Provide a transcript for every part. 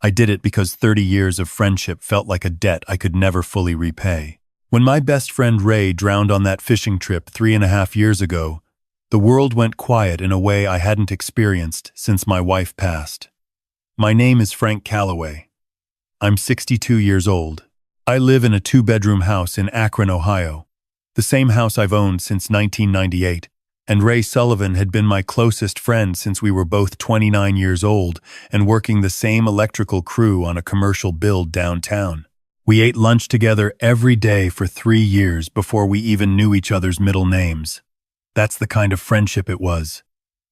I did it because 30 years of friendship felt like a debt I could never fully repay. When my best friend Ray drowned on that fishing trip 3.5 years ago, the world went quiet in a way I hadn't experienced since my wife passed. My name is Frank Calloway. I'm 62 years old. I live in a 2-bedroom house in Akron, Ohio, the same house I've owned since 1998, and Ray Sullivan had been my closest friend since we were both 29 years old and working the same electrical crew on a commercial build downtown. We ate lunch together every day for 3 years before we even knew each other's middle names. That's the kind of friendship it was.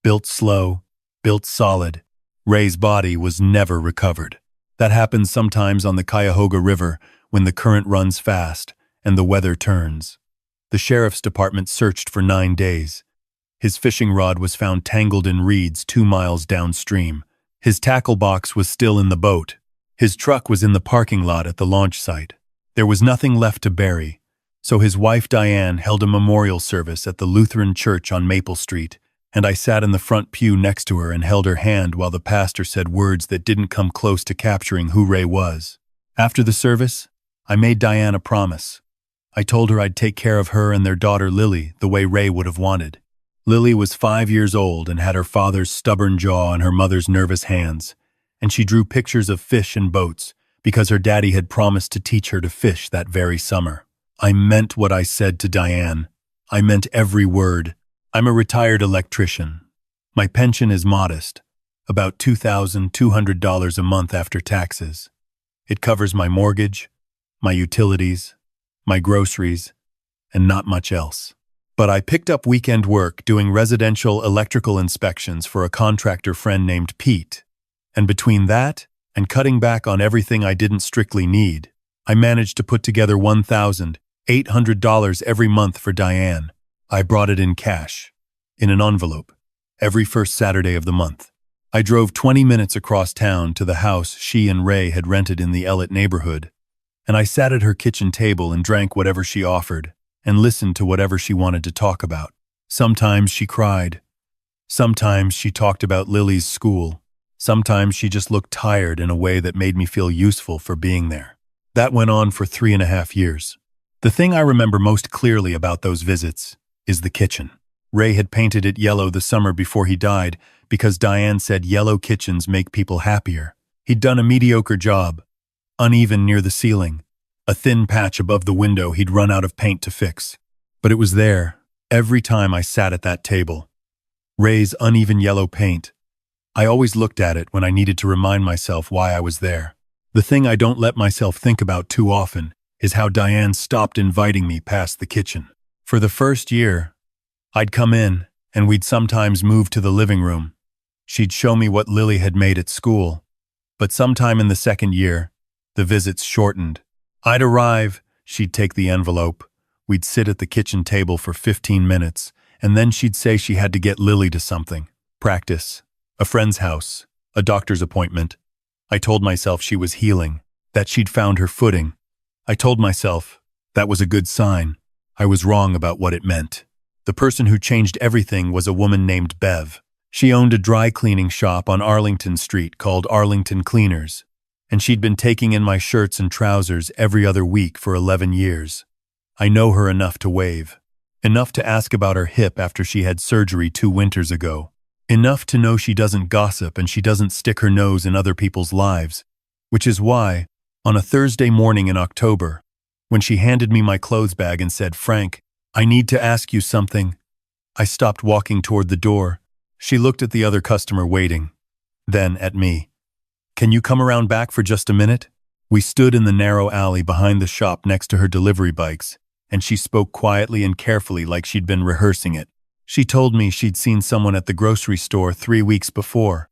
Built slow, built solid. Ray's body was never recovered. That happens sometimes on the Cuyahoga River when the current runs fast and the weather turns. The sheriff's department searched for 9 days. His fishing rod was found tangled in reeds 2 miles downstream. His tackle box was still in the boat. His truck was in the parking lot at the launch site. There was nothing left to bury, so his wife Diane held a memorial service at the Lutheran Church on Maple Street, and I sat in the front pew next to her and held her hand while the pastor said words that didn't come close to capturing who Ray was. After the service, I made Diane a promise. I told her I'd take care of her and their daughter Lily the way Ray would have wanted. Lily was 5 years old and had her father's stubborn jaw and her mother's nervous hands, and she drew pictures of fish and boats because her daddy had promised to teach her to fish that very summer. I meant what I said to Diane. I meant every word. I'm a retired electrician. My pension is modest, about $2,200 a month after taxes. It covers my mortgage, my utilities, my groceries, and not much else. But I picked up weekend work doing residential electrical inspections for a contractor friend named Pete. And between that and cutting back on everything I didn't strictly need, I managed to put together $1,800 every month for Diane. I brought it in cash, in an envelope, every first Saturday of the month. I drove 20 minutes across town to the house she and Ray had rented in the Ellet neighborhood, and I sat at her kitchen table and drank whatever she offered and listened to whatever she wanted to talk about. Sometimes she cried. Sometimes she talked about Lily's school. Sometimes she just looked tired in a way that made me feel useful for being there. That went on for 3.5 years. The thing I remember most clearly about those visits is the kitchen. Ray had painted it yellow the summer before he died because Diane said yellow kitchens make people happier. He'd done a mediocre job, uneven near the ceiling, a thin patch above the window he'd run out of paint to fix. But it was there, every time I sat at that table. Ray's uneven yellow paint. I always looked at it when I needed to remind myself why I was there. The thing I don't let myself think about too often is how Diane stopped inviting me past the kitchen. For the first year, I'd come in, and we'd sometimes move to the living room. She'd show me what Lily had made at school. But sometime in the second year, the visits shortened. I'd arrive, she'd take the envelope, we'd sit at the kitchen table for 15 minutes, and then she'd say she had to get Lily to something. Practice, a friend's house, a doctor's appointment. I told myself she was healing, that she'd found her footing. I told myself that was a good sign. I was wrong about what it meant. The person who changed everything was a woman named Bev. She owned a dry cleaning shop on Arlington Street called Arlington Cleaners, and she'd been taking in my shirts and trousers every other week for 11 years. I know her enough to wave, enough to ask about her hip after she had surgery 2 winters ago, enough to know she doesn't gossip and she doesn't stick her nose in other people's lives, which is why, on a Thursday morning in October, when she handed me my clothes bag and said, "Frank, I need to ask you something," I stopped walking toward the door. She looked at the other customer waiting, then at me. "Can you come around back for just a minute?" We stood in the narrow alley behind the shop next to her delivery bikes, and she spoke quietly and carefully like she'd been rehearsing it. She told me she'd seen someone at the grocery store 3 weeks before.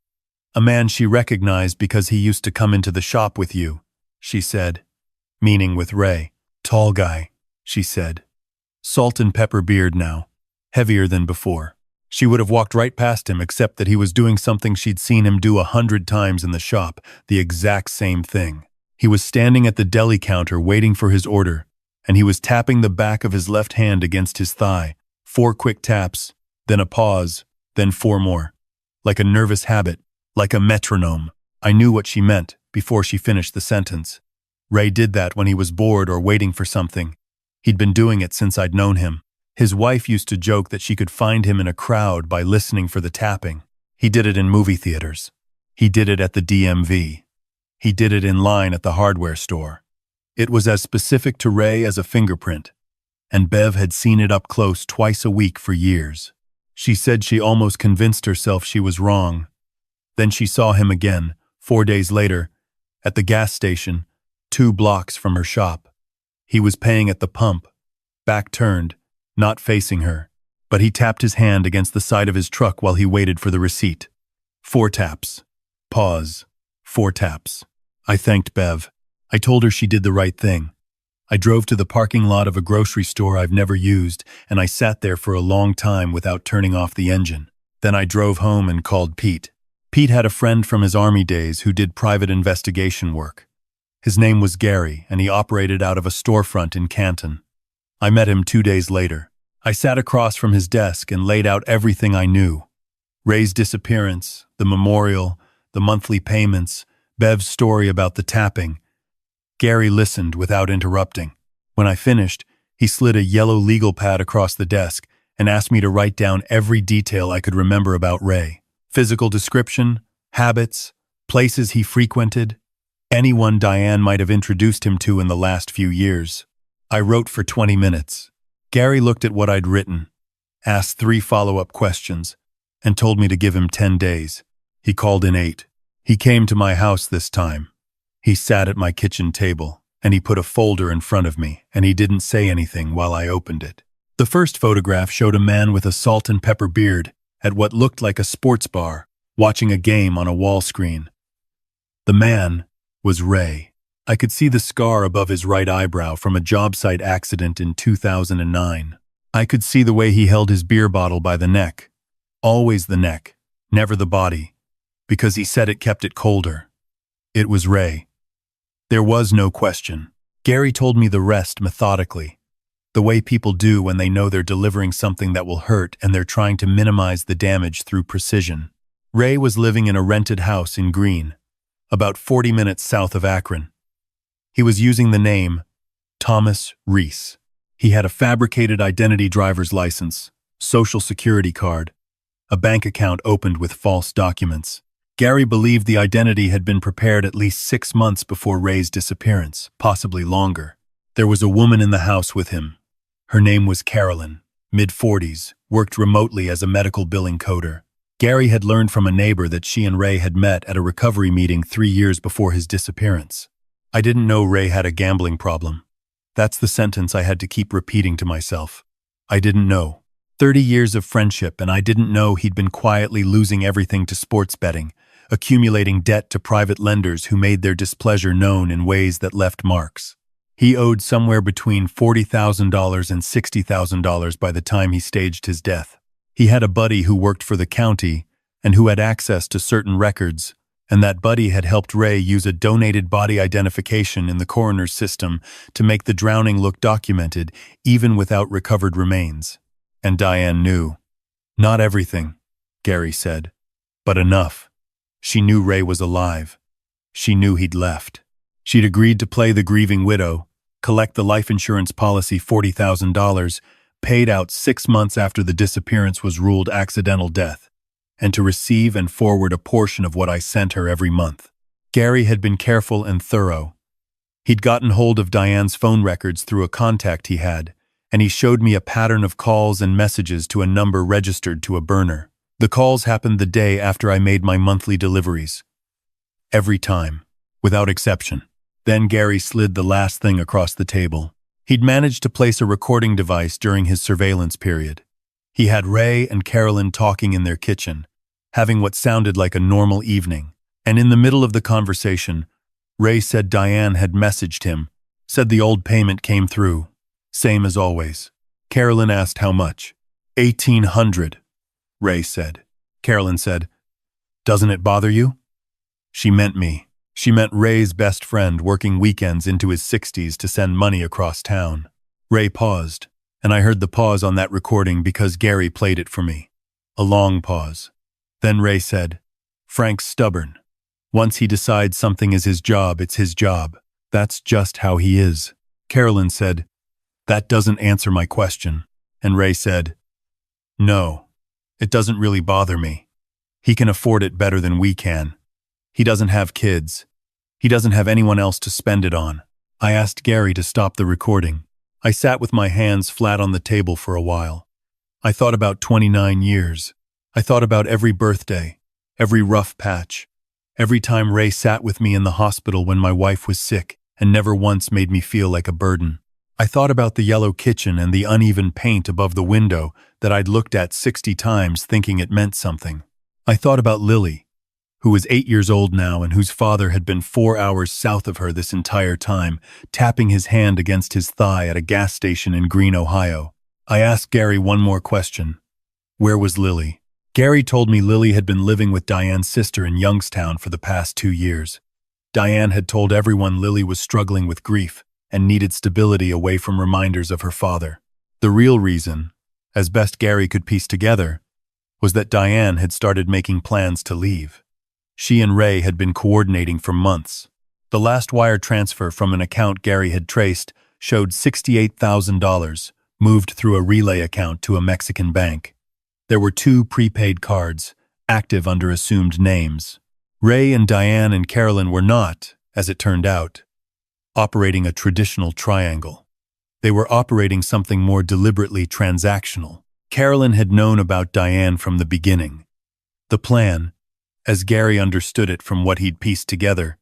"A man she recognized because he used to come into the shop with you," she said, meaning with Ray. "Tall guy," she said. Salt and pepper beard now, heavier than before. She would have walked right past him except that he was doing something she'd seen him do 100 times in the shop, the exact same thing. He was standing at the deli counter waiting for his order, and he was tapping the back of his left hand against his thigh. 4 quick taps, then a pause, then 4 more. Like a nervous habit, like a metronome. I knew what she meant. before she finished the sentence. Ray did that when he was bored or waiting for something. He'd been doing it since I'd known him. His wife used to joke that she could find him in a crowd by listening for the tapping. He did it in movie theaters. He did it at the DMV. He did it in line at the hardware store. It was as specific to Ray as a fingerprint, and Bev had seen it up close twice a week for years. She said she almost convinced herself she was wrong. Then she saw him again, 4 days later, at the gas station, 2 blocks from her shop. He was paying at the pump, back turned, not facing her, but he tapped his hand against the side of his truck while he waited for the receipt. 4 taps. Pause. 4 taps. I thanked Bev. I told her she did the right thing. I drove to the parking lot of a grocery store I've never used, and I sat there for a long time without turning off the engine. Then I drove home and called Pete. Pete had a friend from his army days who did private investigation work. His name was Gary, and he operated out of a storefront in Canton. I met him 2 days later. I sat across from his desk and laid out everything I knew. Ray's disappearance, the memorial, the monthly payments, Bev's story about the tapping. Gary listened without interrupting. When I finished, he slid a yellow legal pad across the desk and asked me to write down every detail I could remember about Ray. Physical description, habits, places he frequented, anyone Diane might have introduced him to in the last few years. I wrote for 20 minutes. Gary looked at what I'd written, asked 3 follow-up questions, and told me to give him 10 days. He called in 8. He came to my house this time. He sat at my kitchen table, and he put a folder in front of me, and he didn't say anything while I opened it. The first photograph showed a man with a salt and pepper beard at what looked like a sports bar, watching a game on a wall screen. The man was Ray. I could see the scar above his right eyebrow from a job site accident in 2009. I could see the way he held his beer bottle by the neck. Always the neck, never the body, because he said it kept it colder. It was Ray. There was no question. Gary told me the rest methodically, the way people do when they know they're delivering something that will hurt and they're trying to minimize the damage through precision. Ray was living in a rented house in Greene, about 40 minutes south of Akron. He was using the name Thomas Reese. He had a fabricated identity driver's license, social security card, a bank account opened with false documents. Gary believed the identity had been prepared at least 6 months before Ray's disappearance, possibly longer. There was a woman in the house with him. Her name was Carolyn, mid-40s, worked remotely as a medical billing coder. Gary had learned from a neighbor that she and Ray had met at a recovery meeting 3 years before his disappearance. I didn't know Ray had a gambling problem. That's the sentence I had to keep repeating to myself. I didn't know. 30 years of friendship, and I didn't know he'd been quietly losing everything to sports betting, accumulating debt to private lenders who made their displeasure known in ways that left marks. He owed somewhere between $40,000 and $60,000 by the time he staged his death. He had a buddy who worked for the county and who had access to certain records, and that buddy had helped Ray use a donated body identification in the coroner's system to make the drowning look documented, even without recovered remains. And Diane knew. Not everything, Gary said, but enough. She knew Ray was alive. She knew he'd left. She'd agreed to play the grieving widow, collect the life insurance policy $40,000, paid out 6 months after the disappearance was ruled accidental death, and to receive and forward a portion of what I sent her every month. Gary had been careful and thorough. He'd gotten hold of Diane's phone records through a contact he had, and he showed me a pattern of calls and messages to a number registered to a burner. The calls happened the day after I made my monthly deliveries. Every time, without exception. Then Gary slid the last thing across the table. He'd managed to place a recording device during his surveillance period. He had Ray and Carolyn talking in their kitchen, having what sounded like a normal evening. And in the middle of the conversation, Ray said Diane had messaged him, said the old payment came through. Same as always. Carolyn asked how much. $1,800. Ray said. Carolyn said, "Doesn't it bother you?" She meant me. She meant Ray's best friend working weekends into his 60s to send money across town. Ray paused, and I heard the pause on that recording because Gary played it for me. A long pause. Then Ray said, "Frank's stubborn. Once he decides something is his job, it's his job. That's just how he is. Carolyn said, "That doesn't answer my question." And Ray said, "No, it doesn't really bother me. He can afford it better than we can. He doesn't have kids. He doesn't have anyone else to spend it on." I asked Gary to stop the recording. I sat with my hands flat on the table for a while. I thought about 29 years. I thought about every birthday, every rough patch, every time Ray sat with me in the hospital when my wife was sick and never once made me feel like a burden. I thought about the yellow kitchen and the uneven paint above the window that I'd looked at 60 times thinking it meant something. I thought about Lily, who was 8 years old now and whose father had been 4 hours south of her this entire time, tapping his hand against his thigh at a gas station in Greene, Ohio. I asked Gary one more question. Where was Lily? Gary told me Lily had been living with Diane's sister in Youngstown for the past 2 years. Diane had told everyone Lily was struggling with grief and needed stability away from reminders of her father. The real reason, as best Gary could piece together, was that Diane had started making plans to leave. She and Ray had been coordinating for months. The last wire transfer from an account Gary had traced showed $68,000 moved through a relay account to a Mexican bank. There were 2 prepaid cards, active under assumed names. Ray and Diane and Carolyn were not, as it turned out, operating a traditional triangle. They were operating something more deliberately transactional. Carolyn had known about Diane from the beginning. The plan, as Gary understood it from what he'd pieced together,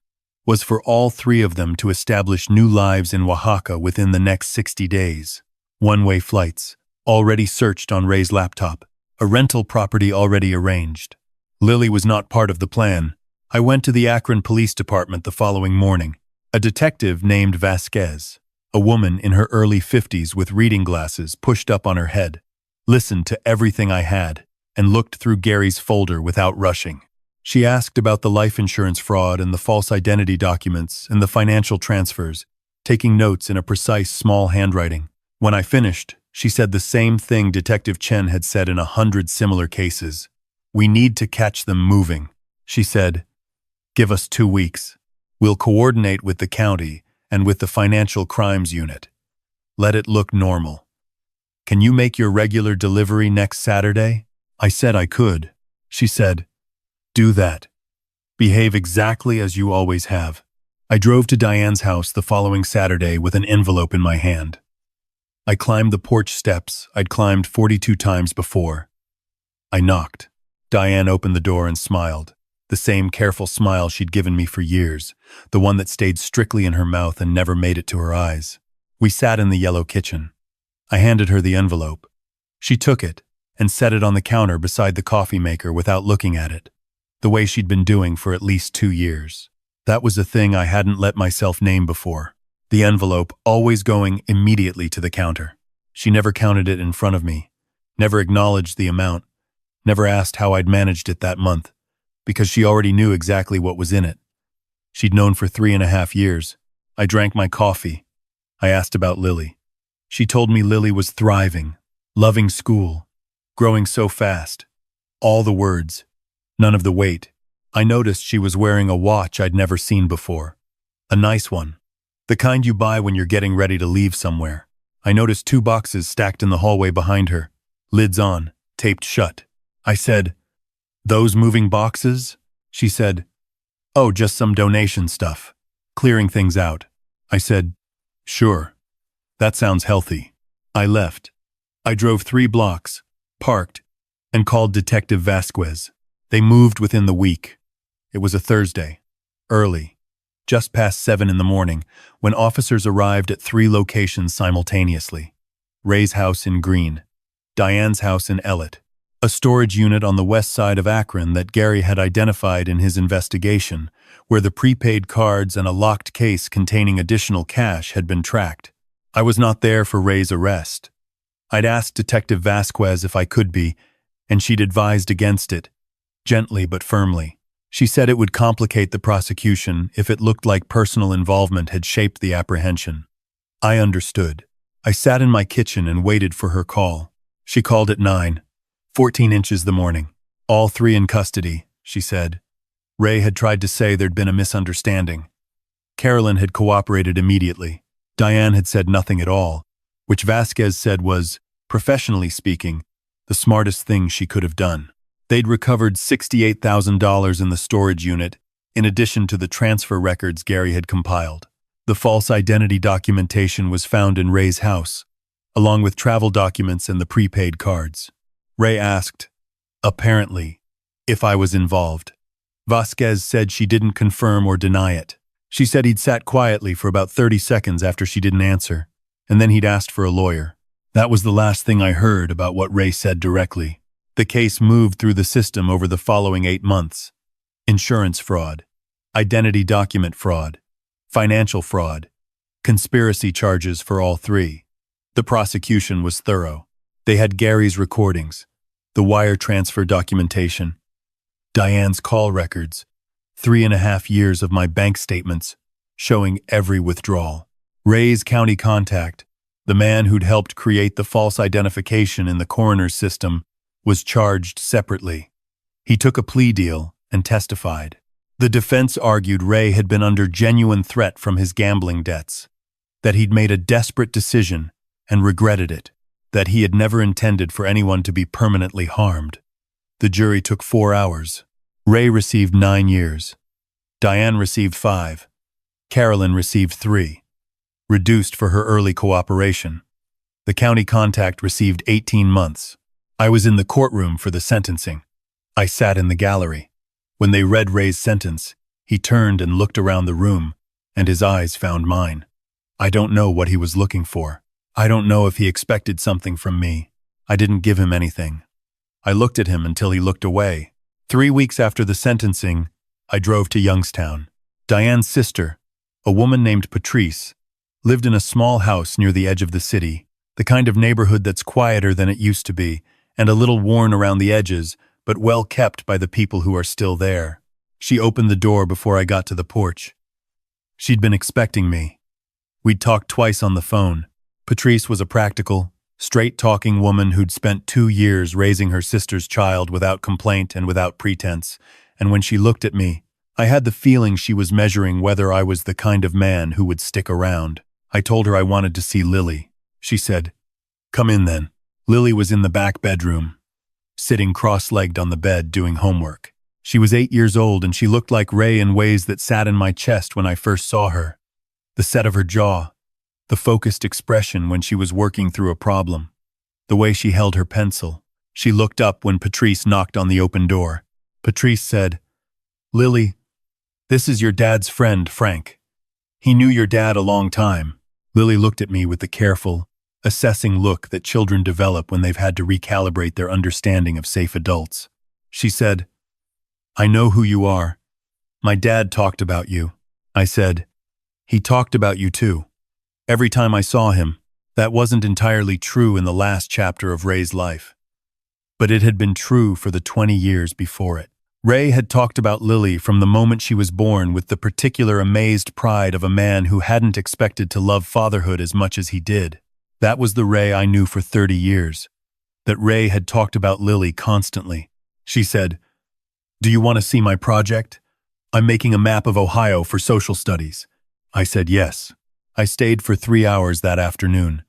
was for all 3 of them to establish new lives in Oaxaca within the next 60 days. One-way flights, already searched on Ray's laptop, a rental property already arranged. Lily was not part of the plan. I went to the Akron Police Department the following morning. A detective named Vasquez, a woman in her early 50s with reading glasses pushed up on her head, listened to everything I had and looked through Gary's folder without rushing. She asked about the life insurance fraud and the false identity documents and the financial transfers, taking notes in a precise small handwriting. When I finished, she said the same thing Detective Chen had said in 100 similar cases. "We need to catch them moving," she said. "Give us 2 weeks. We'll coordinate with the county and with the financial crimes unit. Let it look normal. Can you make your regular delivery next Saturday?" I said I could. She said, "Do that. Behave exactly as you always have." I drove to Diane's house the following Saturday with an envelope in my hand. I climbed the porch steps I'd climbed 42 times before. I knocked. Diane opened the door and smiled, the same careful smile she'd given me for years, the one that stayed strictly in her mouth and never made it to her eyes. We sat in the yellow kitchen. I handed her the envelope. She took it and set it on the counter beside the coffee maker without looking at it, the way she'd been doing for at least 2 years. That was a thing I hadn't let myself name before. The envelope always going immediately to the counter. She never counted it in front of me, never acknowledged the amount, never asked how I'd managed it that month, because she already knew exactly what was in it. She'd known for 3.5 years. I drank my coffee. I asked about Lily. She told me Lily was thriving, loving school, growing so fast. All the words, none of the weight. I noticed she was wearing a watch I'd never seen before. A nice one. The kind you buy when you're getting ready to leave somewhere. I noticed 2 boxes stacked in the hallway behind her, lids on, taped shut. I said, "Those moving boxes?" She said, "Oh, just some donation stuff, clearing things out." I said, "Sure. That sounds healthy." I left. I drove 3 blocks, parked, and called Detective Vasquez. They moved within the week. It was a Thursday, early, just past 7 in the morning, when officers arrived at 3 locations simultaneously. Ray's house in Greene, Diane's house in Ellet, a storage unit on the west side of Akron that Gary had identified in his investigation, where the prepaid cards and a locked case containing additional cash had been tracked. I was not there for Ray's arrest. I'd asked Detective Vasquez if I could be, and she'd advised against it, gently but firmly. She said it would complicate the prosecution if it looked like personal involvement had shaped the apprehension. I understood. I sat in my kitchen and waited for her call. She called at 9:14 the morning. "All 3 in custody," she said. Ray had tried to say there'd been a misunderstanding. Carolyn had cooperated immediately. Diane had said nothing at all, which Vasquez said was, professionally speaking, the smartest thing she could have done. They'd recovered $68,000 in the storage unit, in addition to the transfer records Gary had compiled. The false identity documentation was found in Ray's house, along with travel documents and the prepaid cards. Ray asked, apparently, if I was involved. Vasquez said she didn't confirm or deny it. She said he'd sat quietly for about 30 seconds after she didn't answer, and then he'd asked for a lawyer. That was the last thing I heard about what Ray said directly. The case moved through the system over the following 8 months. Insurance fraud, identity document fraud, financial fraud, conspiracy charges for all three. The prosecution was thorough. They had Gary's recordings, the wire transfer documentation, Diane's call records, 3.5 years of my bank statements, showing every withdrawal. Ray's county contact, the man who'd helped create the false identification in the coroner's system, was charged separately. He took a plea deal and testified. The defense argued Ray had been under genuine threat from his gambling debts, that he'd made a desperate decision and regretted it, that he had never intended for anyone to be permanently harmed. The jury took 4 hours. Ray received 9 years. Diane received 5. Carolyn received 3, reduced for her early cooperation. The county contact received 18 months. I was in the courtroom for the sentencing. I sat in the gallery. When they read Ray's sentence, he turned and looked around the room, and his eyes found mine. I don't know what he was looking for. I don't know if he expected something from me. I didn't give him anything. I looked at him until he looked away. 3 weeks after the sentencing, I drove to Youngstown. Diane's sister, a woman named Patrice, lived in a small house near the edge of the city, the kind of neighborhood that's quieter than it used to be, and a little worn around the edges, but well kept by the people who are still there. She opened the door before I got to the porch. She'd been expecting me. We'd talked twice on the phone. Patrice was a practical, straight-talking woman who'd spent 2 years raising her sister's child without complaint and without pretense, and when she looked at me, I had the feeling she was measuring whether I was the kind of man who would stick around. I told her I wanted to see Lily. She said, "Come in then." Lily was in the back bedroom, sitting cross-legged on the bed doing homework. She was 8 years old and she looked like Ray in ways that sat in my chest when I first saw her. The set of her jaw, the focused expression when she was working through a problem, the way she held her pencil. She looked up when Patrice knocked on the open door. Patrice said, "Lily, this is your dad's friend, Frank. He knew your dad a long time." Lily looked at me with the careful, assessing look that children develop when they've had to recalibrate their understanding of safe adults. She said, "I know who you are. My dad talked about you." I said, "He talked about you too. Every time I saw him." That wasn't entirely true in the last chapter of Ray's life, but it had been true for the 20 years before it. Ray had talked about Lily from the moment she was born with the particular amazed pride of a man who hadn't expected to love fatherhood as much as he did. That was the Ray I knew for 30 years. That Ray had talked about Lily constantly. She said, "Do you want to see my project? I'm making a map of Ohio for social studies." I said yes. I stayed for 3 hours that afternoon.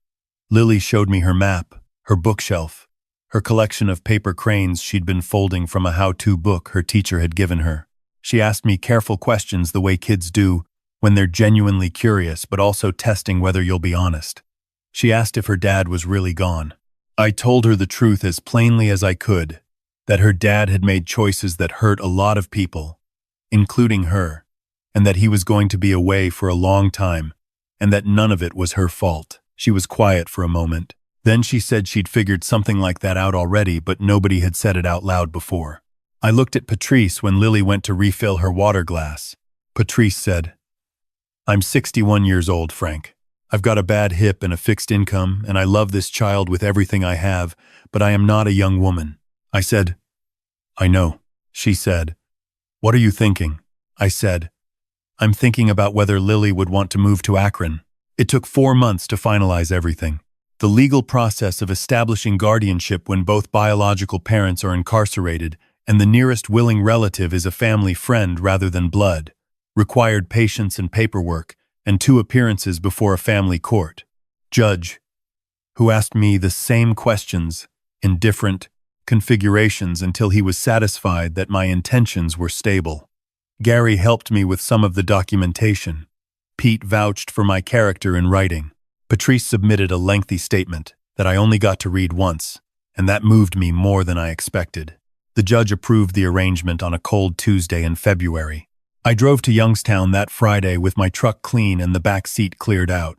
Lily showed me her map, her bookshelf, her collection of paper cranes she'd been folding from a how-to book her teacher had given her. She asked me careful questions the way kids do when they're genuinely curious but also testing whether you'll be honest. She asked if her dad was really gone. I told her the truth as plainly as I could, that her dad had made choices that hurt a lot of people, including her, and that he was going to be away for a long time, and that none of it was her fault. She was quiet for a moment. Then she said she'd figured something like that out already, but nobody had said it out loud before. I looked at Patrice when Lily went to refill her water glass. Patrice said, "I'm 61 years old, Frank. I've got a bad hip and a fixed income, and I love this child with everything I have, but I am not a young woman." I said, "I know." She said, "What are you thinking?" I said, "I'm thinking about whether Lily would want to move to Akron." It took 4 months to finalize everything. The legal process of establishing guardianship when both biological parents are incarcerated and the nearest willing relative is a family friend rather than blood, required patience and paperwork, and 2 appearances before a family court. Judge, who asked me the same questions in different configurations until he was satisfied that my intentions were stable. Gary helped me with some of the documentation. Pete vouched for my character in writing. Patrice submitted a lengthy statement that I only got to read once, and that moved me more than I expected. The judge approved the arrangement on a cold Tuesday in February. I drove to Youngstown that Friday with my truck clean and the back seat cleared out.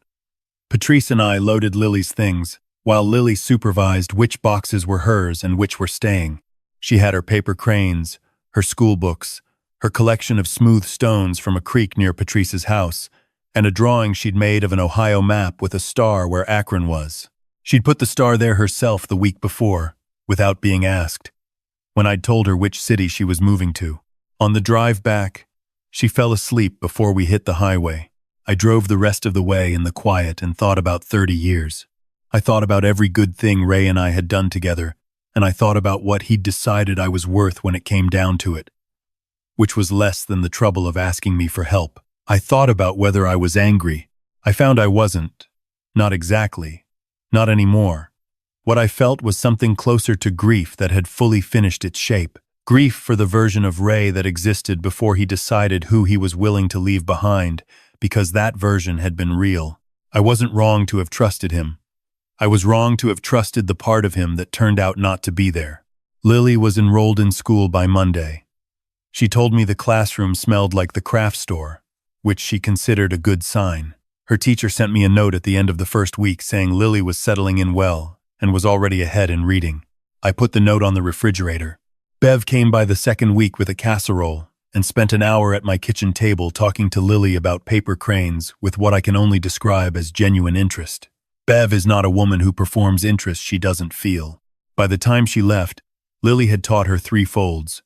Patrice and I loaded Lily's things, while Lily supervised which boxes were hers and which were staying. She had her paper cranes, her school books, her collection of smooth stones from a creek near Patrice's house, and a drawing she'd made of an Ohio map with a star where Akron was. She'd put the star there herself the week before, without being asked, when I'd told her which city she was moving to. On the drive back, she fell asleep before we hit the highway. I drove the rest of the way in the quiet and thought about 30 years. I thought about every good thing Ray and I had done together, and I thought about what he'd decided I was worth when it came down to it, which was less than the trouble of asking me for help. I thought about whether I was angry. I found I wasn't. Not exactly. Not anymore. What I felt was something closer to grief that had fully finished its shape. Grief for the version of Ray that existed before he decided who he was willing to leave behind, because that version had been real. I wasn't wrong to have trusted him. I was wrong to have trusted the part of him that turned out not to be there. Lily was enrolled in school by Monday. She told me the classroom smelled like the craft store, which she considered a good sign. Her teacher sent me a note at the end of the first week saying Lily was settling in well and was already ahead in reading. I put the note on the refrigerator. Bev came by the second week with a casserole and spent an hour at my kitchen table talking to Lily about paper cranes with what I can only describe as genuine interest. Bev is not a woman who performs interest she doesn't feel. By the time she left, Lily had taught her 3 folds.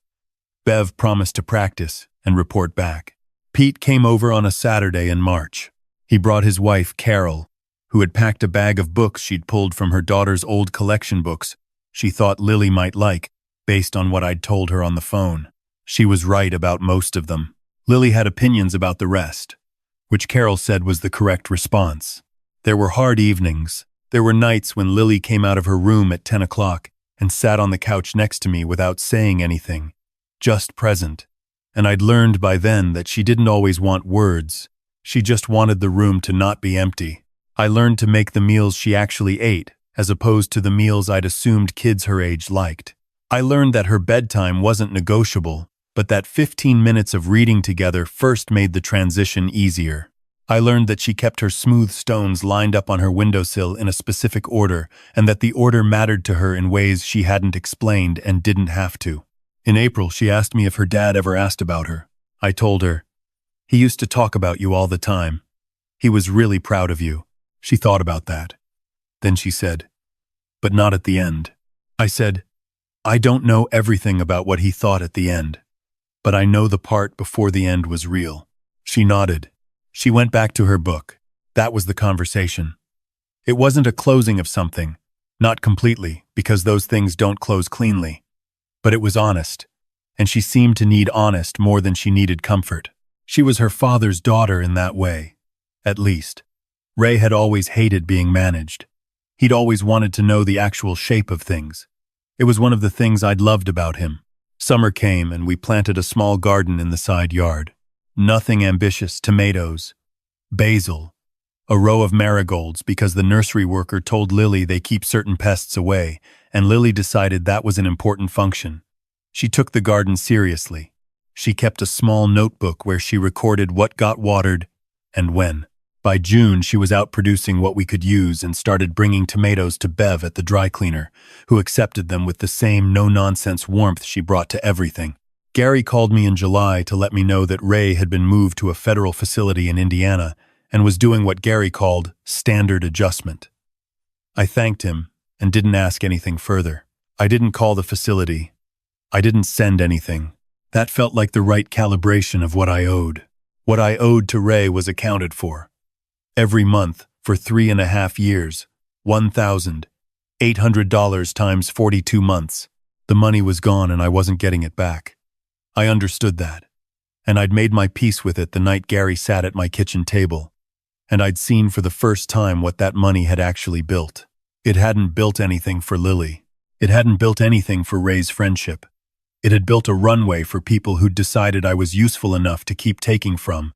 Bev promised to practice and report back. Pete came over on a Saturday in March. He brought his wife, Carol, who had packed a bag of books she'd pulled from her daughter's old collection books she thought Lily might like, based on what I'd told her on the phone. She was right about most of them. Lily had opinions about the rest, which Carol said was the correct response. There were hard evenings. There were nights when Lily came out of her room at 10 o'clock and sat on the couch next to me without saying anything, just present. And I'd learned by then that she didn't always want words. She just wanted the room to not be empty. I learned to make the meals she actually ate, as opposed to the meals I'd assumed kids her age liked. I learned that her bedtime wasn't negotiable, but that 15 minutes of reading together first made the transition easier. I learned that she kept her smooth stones lined up on her windowsill in a specific order, and that the order mattered to her in ways she hadn't explained and didn't have to. In April, she asked me if her dad ever asked about her. I told her, "He used to talk about you all the time. He was really proud of you." She thought about that. Then she said, "But not at the end." I said, "I don't know everything about what he thought at the end, but I know the part before the end was real." She nodded. She went back to her book. That was the conversation. It wasn't a closing of something, not completely, because those things don't close cleanly. But it was honest, and she seemed to need honest more than she needed comfort. She was her father's daughter in that way, at least. Ray had always hated being managed. He'd always wanted to know the actual shape of things. It was one of the things I'd loved about him. Summer came and we planted a small garden in the side yard. Nothing ambitious, tomatoes, basil, a row of marigolds because the nursery worker told Lily they keep certain pests away, and Lily decided that was an important function. She took the garden seriously. She kept a small notebook where she recorded what got watered and when. By June, she was out producing what we could use and started bringing tomatoes to Bev at the dry cleaner, who accepted them with the same no-nonsense warmth she brought to everything. Gary called me in July to let me know that Ray had been moved to a federal facility in Indiana and was doing what Gary called standard adjustment. I thanked him and didn't ask anything further. I didn't call the facility. I didn't send anything. That felt like the right calibration of what I owed. What I owed to Ray was accounted for. Every month, for 3.5 years, $1,800 times 42 months. The money was gone and I wasn't getting it back. I understood that. And I'd made my peace with it the night Gary sat at my kitchen table. And I'd seen for the first time what that money had actually built. It hadn't built anything for Lily. It hadn't built anything for Ray's friendship. It had built a runway for people who'd decided I was useful enough to keep taking from,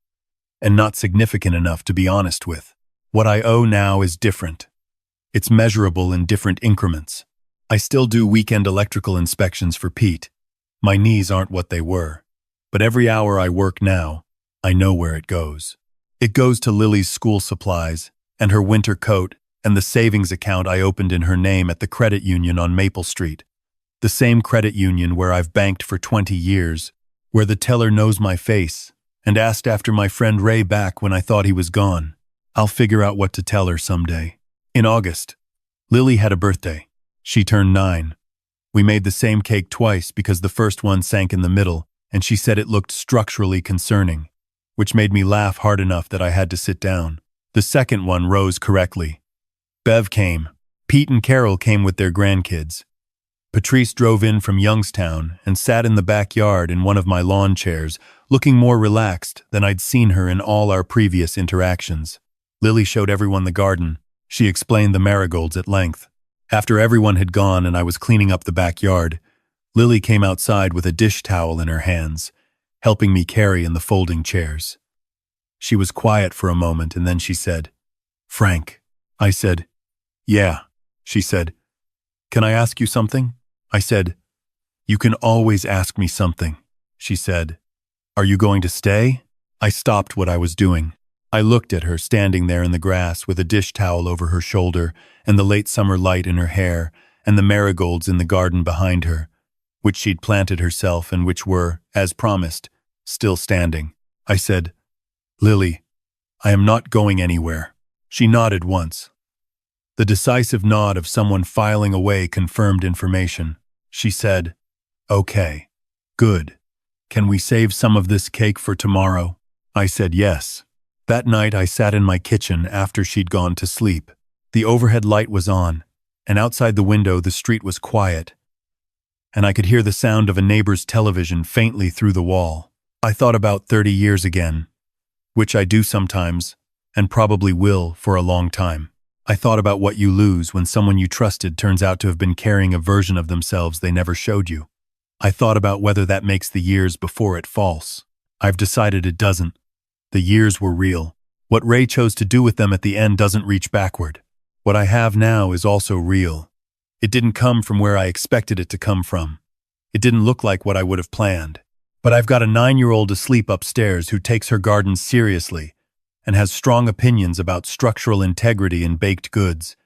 and not significant enough to be honest with. What I owe now is different. It's measurable in different increments. I still do weekend electrical inspections for Pete. My knees aren't what they were. But every hour I work now, I know where it goes. It goes to Lily's school supplies, and her winter coat, and the savings account I opened in her name at the credit union on Maple Street. The same credit union where I've banked for 20 years, where the teller knows my face, and asked after my friend Ray back when I thought he was gone. I'll figure out what to tell her someday. In August, Lily had a birthday. She turned 9. We made the same cake twice because the first one sank in the middle, and she said it looked structurally concerning, which made me laugh hard enough that I had to sit down. The second one rose correctly. Bev came. Pete and Carol came with their grandkids. Patrice drove in from Youngstown and sat in the backyard in one of my lawn chairs, looking more relaxed than I'd seen her in all our previous interactions. Lily showed everyone the garden. She explained the marigolds at length. After everyone had gone and I was cleaning up the backyard, Lily came outside with a dish towel in her hands, helping me carry in the folding chairs. She was quiet for a moment and then she said, "Frank." I said, "Yeah." She said, "Can I ask you something?" I said, "You can always ask me something." She said, "Are you going to stay?" I stopped what I was doing. I looked at her standing there in the grass with a dish towel over her shoulder and the late summer light in her hair and the marigolds in the garden behind her, which she'd planted herself and which were, as promised, still standing. I said, "Lily, I am not going anywhere." She nodded once. The decisive nod of someone filing away confirmed information. She said, "Okay, good. Can we save some of this cake for tomorrow?" I said yes. That night I sat in my kitchen after she'd gone to sleep. The overhead light was on, and outside the window the street was quiet, and I could hear the sound of a neighbor's television faintly through the wall. I thought about 30 years again, which I do sometimes, and probably will for a long time. I thought about what you lose when someone you trusted turns out to have been carrying a version of themselves they never showed you. I thought about whether that makes the years before it false. I've decided it doesn't. The years were real. What Ray chose to do with them at the end doesn't reach backward. What I have now is also real. It didn't come from where I expected it to come from. It didn't look like what I would have planned. But I've got a 9-year-old asleep upstairs who takes her garden seriously and has strong opinions about structural integrity in baked goods,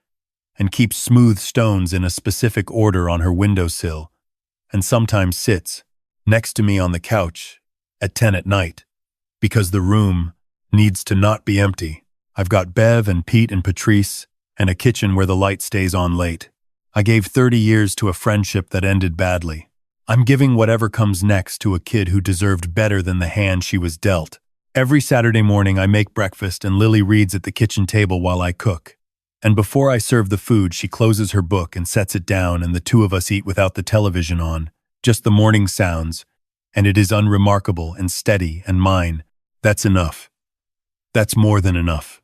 and keeps smooth stones in a specific order on her windowsill, and sometimes sits next to me on the couch at 10 at night. Because the room needs to not be empty. I've got Bev and Pete and Patrice and a kitchen where the light stays on late. I gave 30 years to a friendship that ended badly. I'm giving whatever comes next to a kid who deserved better than the hand she was dealt. Every Saturday morning I make breakfast and Lily reads at the kitchen table while I cook. And before I serve the food, she closes her book and sets it down, and the two of us eat without the television on, just the morning sounds, and it is unremarkable and steady and mine. That's enough. That's more than enough.